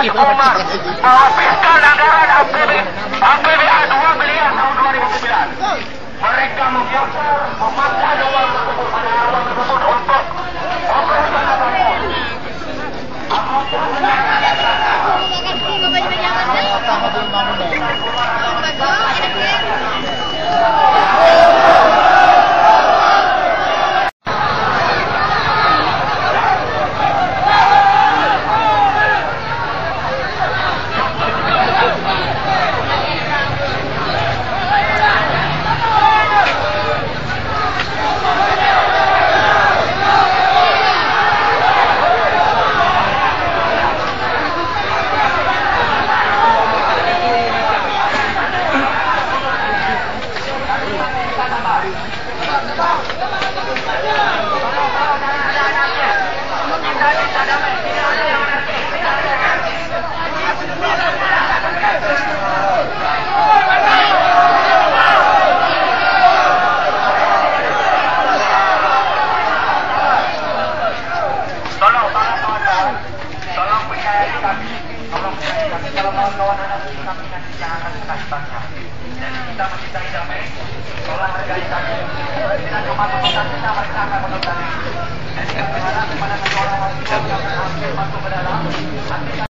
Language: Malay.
Umar menghabiskan anggaran APBA 2 miliar tahun 2009. Mereka membiarkan memakan uang tersebut pada uang tersebut untuk operasional tersebut. Kalau kawan-kawan anak itu kami nanti yang akan menasibahnya. Jadi kita mencintai damai, tolong hargai kami. Dengan cuma meminta kita, mereka akan menonton. Jadi kami harap kepada kedua orang tua yang berhasil masuk ke dalam.